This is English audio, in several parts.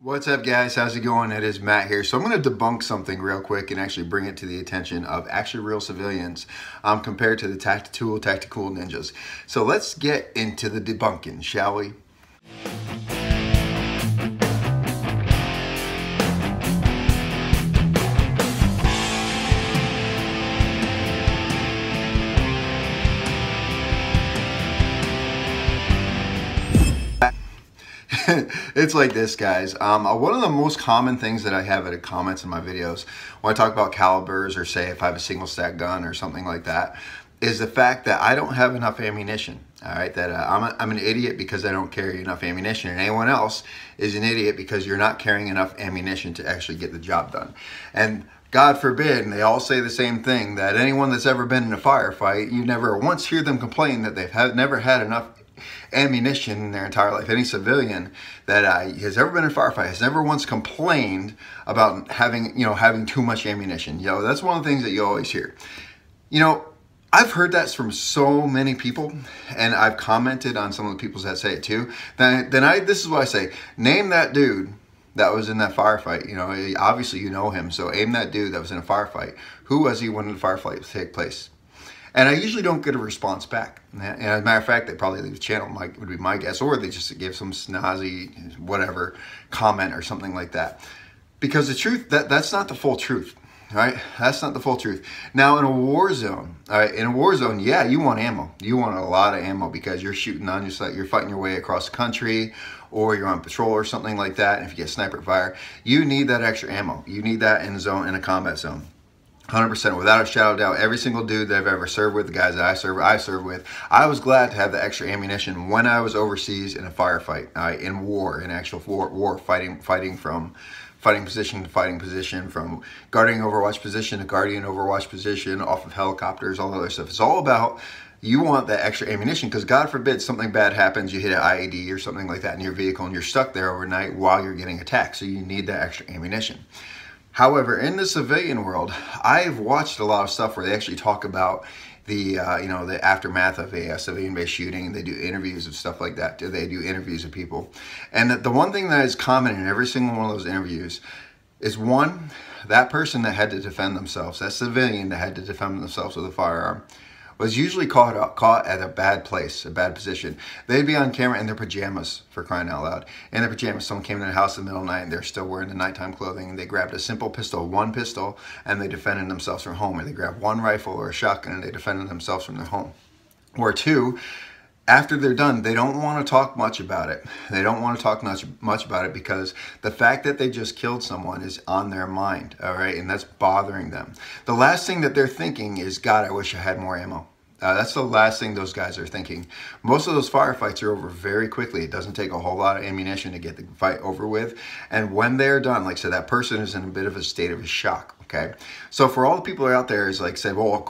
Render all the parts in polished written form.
What's up, guys? How's it going? It is Matt here. So I'm going to debunk something real quick and actually bring it to the attention of actually real civilians compared to the tactical ninjas. So let's get into the debunking, shall we? It's like this, guys. One of the most common things that I have in the comments in my videos when I talk about calibers, or say if I have a single stack gun or something like that, is the fact that I don't have enough ammunition. All right, that I'm an idiot because I don't carry enough ammunition, and anyone else is an idiot because you're not carrying enough ammunition to actually get the job done. And God forbid, and they all say the same thing, that anyone that's ever been in a firefight, you never once hear them complain that they've never had enough ammunition in their entire life. Any civilian that has ever been in a firefight has never once complained about having too much ammunition. That's one of the things that you always hear. I've heard that from so many people, and I've commented on some of the people that say it too. This is what I say: name that dude that was in that firefight. Obviously you know him, so aim that dude that was in a firefight. Who was he when the firefight took place? And I usually don't get a response back. And as a matter of fact, they probably leave the channel, would be my guess, or they just give some snazzy, whatever, comment or something like that. Because the truth, that's not the full truth, right? That's not the full truth. Now, in a war zone, yeah, you want ammo. You want a lot of ammo because you're shooting on your site, you're fighting your way across the country, or you're on patrol or something like that. And if you get sniper fire, you need that extra ammo. You need that in a combat zone. 100%, without a shadow of doubt. Every single dude that I've ever served with, the guys that I served with, I was glad to have the extra ammunition when I was overseas in a firefight, in war, in actual war, fighting from fighting position to fighting position, from guarding overwatch position to guardian overwatch position, off of helicopters, all that other stuff. It's all about, you want that extra ammunition because God forbid something bad happens, you hit an IED or something like that in your vehicle and you're stuck there overnight while you're getting attacked. So you need that extra ammunition. However, in the civilian world, I've watched a lot of stuff where they actually talk about the aftermath of a civilian-based shooting. They do interviews of stuff like that. They do interviews of people. And the one thing that is common in every single one of those interviews is, one, that person that had to defend themselves, that civilian that had to defend themselves with a firearm, was usually caught at a bad place, a bad position. They'd be on camera in their pajamas, for crying out loud. In their pajamas, someone came in their house in the middle of the night and they're still wearing the nighttime clothing, and they grabbed a simple pistol, one pistol, and they defended themselves from home. Or they grabbed one rifle or a shotgun and they defended themselves from their home. Or two, after they're done, they don't want to talk much about it. They don't want to talk much about it because the fact that they just killed someone is on their mind, all right? And that's bothering them. The last thing that they're thinking is, God, I wish I had more ammo. That's the last thing those guys are thinking. Most of those firefights are over very quickly. It doesn't take a whole lot of ammunition to get the fight over with. And when they're done, like I said, that person is in a bit of a state of shock. Okay, so for all the people out there is like say, well,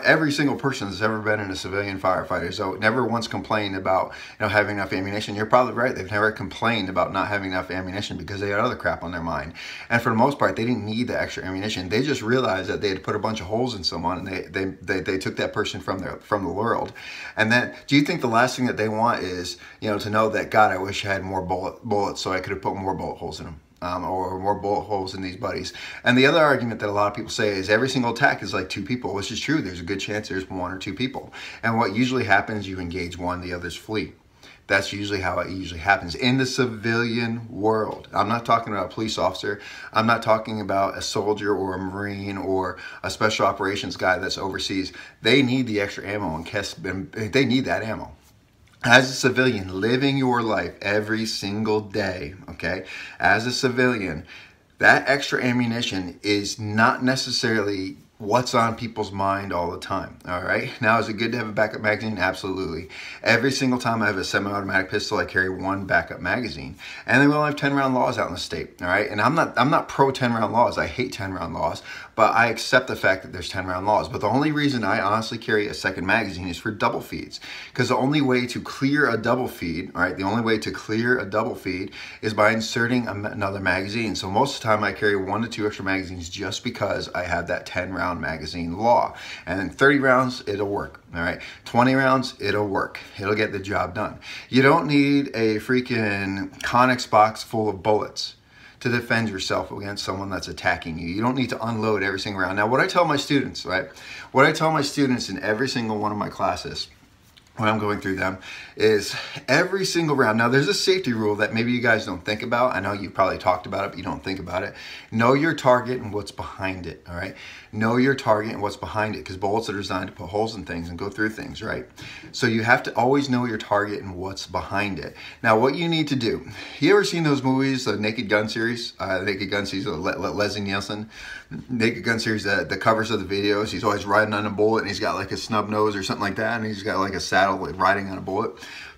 every single person that's ever been in a civilian firefighter, so never once complained about having enough ammunition. You're probably right. They've never complained about not having enough ammunition because they had other crap on their mind. And for the most part, they didn't need the extra ammunition. They just realized that they had put a bunch of holes in someone, and they took that person from the world. And then, do you think the last thing that they want is to know that, God, I wish I had more bullets so I could have put more bullet holes in them? Or more bullet holes in these buddies. And the other argument that a lot of people say is every single attack is like two people, which is true. There's a good chance there's one or two people. And what usually happens, you engage one, the others flee. That's usually how it usually happens in the civilian world. I'm not talking about a police officer. I'm not talking about a soldier or a Marine or a special operations guy that's overseas. They need the extra ammo, and they need that ammo. As a civilian, living your life every single day, okay? As a civilian, that extra ammunition is not necessarily what's on people's mind all the time, all right? Now, is it good to have a backup magazine? Absolutely. Every single time I have a semi-automatic pistol, I carry one backup magazine. And then we only have 10-round laws out in the state, all right? And I'm not pro 10-round laws. I hate 10-round laws, but I accept the fact that there's 10-round laws. But the only reason I honestly carry a second magazine is for double feeds, because the only way to clear a double feed, all right, the only way to clear a double feed is by inserting another magazine. So most of the time I carry 1 to 2 extra magazines just because I have that 10-round magazine law. And then 30 rounds, it'll work. All right, 20 rounds, it'll work. It'll get the job done. You don't need a freaking Conex box full of bullets to defend yourself against someone that's attacking you. You don't need to unload every single round. Now, what I tell my students, right? What I tell my students in every single one of my classes when I'm going through them is every single round. Now, there's a safety rule that maybe you guys don't think about. I know you've probably talked about it, but you don't think about it. Know your target and what's behind it, all right? Know your target and what's behind it, because bullets are designed to put holes in things and go through things, right? So you have to always know your target and what's behind it. Now, what you need to do, you ever seen those movies, the Naked Gun series? Naked Gun series, Leslie Nielsen, Naked Gun series, the covers of the videos, he's always riding on a bullet and he's got like a snub nose or something like that, and he's got like a saddle riding on a bullet.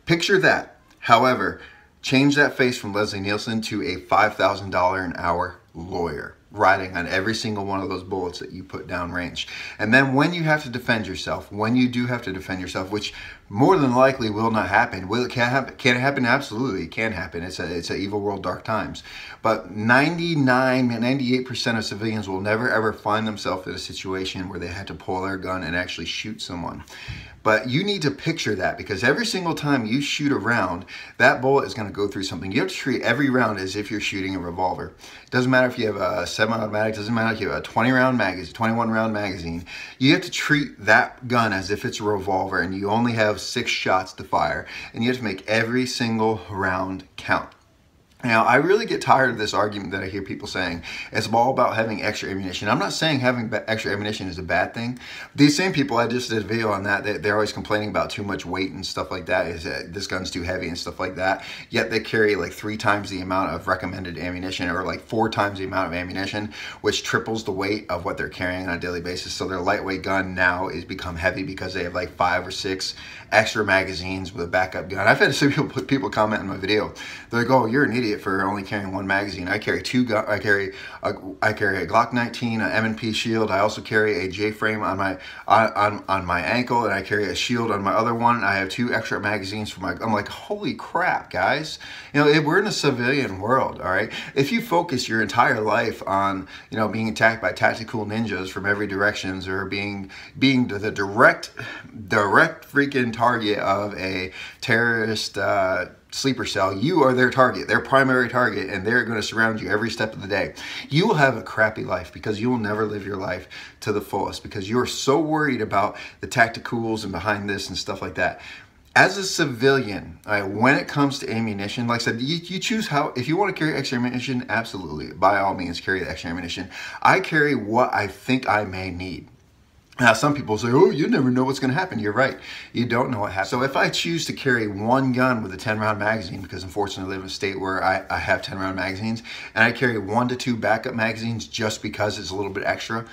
Picture that. However, change that face from Leslie Nielsen to a $5,000 an hour lawyer riding on every single one of those bullets that you put down range. And then when you have to defend yourself, when you do have to defend yourself, which more than likely will not happen. Will it can happen? Can it happen? Absolutely, it can happen. It's an evil world, dark times. But 98% of civilians will never ever find themselves in a situation where they had to pull their gun and actually shoot someone. But you need to picture that, because every single time you shoot a round, that bullet is going to go through something. You have to treat every round as if you're shooting a revolver. It doesn't matter if you have a semi-automatic, doesn't matter if you have a 21 round magazine. You have to treat that gun as if it's a revolver, and you only have 6 shots to fire, and you have to make every single round count. Now, I really get tired of this argument that I hear people saying it's all about having extra ammunition. I'm not saying having extra ammunition is a bad thing. These same people, I just did a video on that, they're always complaining about too much weight and stuff like that, is that this gun's too heavy and stuff like that, yet they carry like 3 times the amount of recommended ammunition, or like 4 times the amount of ammunition, which triples the weight of what they're carrying on a daily basis. So their lightweight gun now is become heavy because they have like 5 or 6 extra magazines with a backup gun. I've had some people comment in my video. They're like, "Oh, you're an idiot for only carrying 1 magazine." I carry 2 guns. I carry a Glock 19, an M&P shield. I also carry a J-frame on my ankle, and I carry a shield on my other one. I have 2 extra magazines for my. I'm like, holy crap, guys! You know, we're in a civilian world, all right. If you focus your entire life on, you know, being attacked by tactical ninjas from every directions, or being the direct freaking target of a terrorist sleeper cell, you are their target, their primary target, and they're going to surround you every step of the day. You will have a crappy life, because you will never live your life to the fullest, because you're so worried about the tacticals and behind this and stuff like that. As a civilian, when it comes to ammunition, like I said, you choose how. If you want to carry extra ammunition, absolutely, by all means, carry the extra ammunition. I carry what I think I may need. Now, some people say, "Oh, you never know what's going to happen." You're right. You don't know what happens. So if I choose to carry 1 gun with a 10-round magazine, because unfortunately I live in a state where I have 10-round magazines, and I carry 1 to 2 backup magazines just because it's a little bit extra,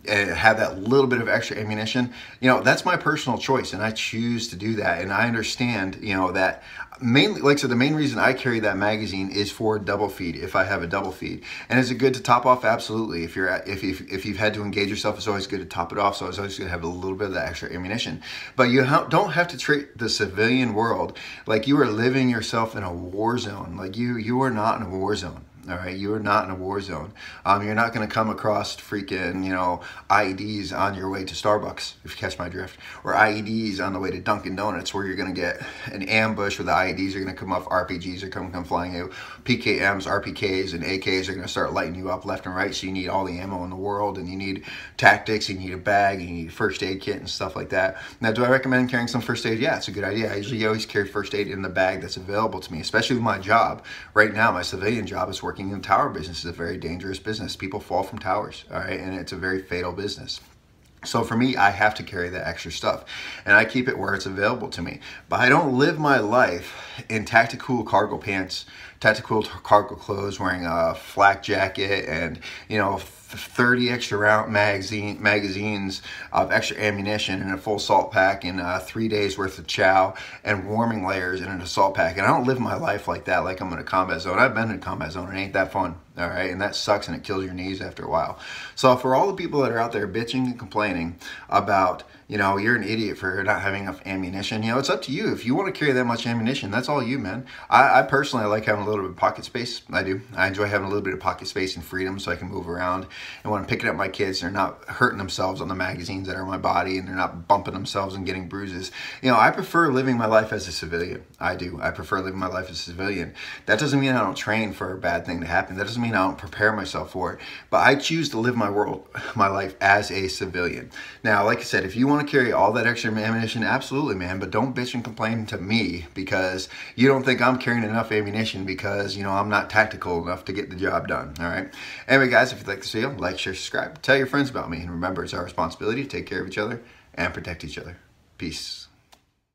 and have that little bit of extra ammunition, you know, that's my personal choice, and I choose to do that. And I understand, you know, that mainly, like I said, the main reason I carry that magazine is for double feed, if I have a double feed. And is it good to top off? Absolutely. If you've had to engage yourself, it's always good to top it off. So it's always going to have a little bit of that extra ammunition. But you don't have to treat the civilian world like you are living yourself in a war zone. Like you are not in a war zone. All right, you are not in a war zone. You're not going to come across freaking, you know, IEDs on your way to Starbucks, if you catch my drift, or IEDs on the way to Dunkin' Donuts, where you're going to get an ambush where the IEDs are going to come off, RPGs are come flying out, PKMs, RPKs, and AKs are going to start lighting you up left and right. So you need all the ammo in the world, and you need tactics, you need a bag, you need a first aid kit and stuff like that. Now, do I recommend carrying some first aid? Yeah, it's a good idea. I usually always carry first aid in the bag that's available to me, especially with my job. Right now, my civilian job is working in the tower business. Is a very dangerous business. People fall from towers, all right, and it's a very fatal business. So for me, I have to carry that extra stuff, and I keep it where it's available to me. But I don't live my life in tactical cargo pants, tactical cargo clothes, wearing a flak jacket, and, you know, 30 extra round magazines of extra ammunition and a full assault pack, and 3 days worth of chow and warming layers in an assault pack. And I don't live my life like that, like I'm in a combat zone. I've been in a combat zone. It ain't that fun, all right? And that sucks, and it kills your knees after a while. So for all the people that are out there bitching and complaining about, you know, you're an idiot for not having enough ammunition. You know, it's up to you. If you want to carry that much ammunition, that's all you, man. I personally like having a little bit of pocket space. I do. I enjoy having a little bit of pocket space and freedom so I can move around. And when I'm picking up my kids, they're not hurting themselves on the magazines that are in my body, and they're not bumping themselves and getting bruises. You know, I prefer living my life as a civilian. I do. I prefer living my life as a civilian. That doesn't mean I don't train for a bad thing to happen. That doesn't mean I don't prepare myself for it. But I choose to live my life as a civilian. Now, like I said, if you want to carry all that extra ammunition, absolutely, man, but don't bitch and complain to me because you don't think I'm carrying enough ammunition because, you know, I'm not tactical enough to get the job done. All right. Anyway, guys, if you like this video, like, share, subscribe, tell your friends about me, and remember, it's our responsibility to take care of each other and protect each other. Peace.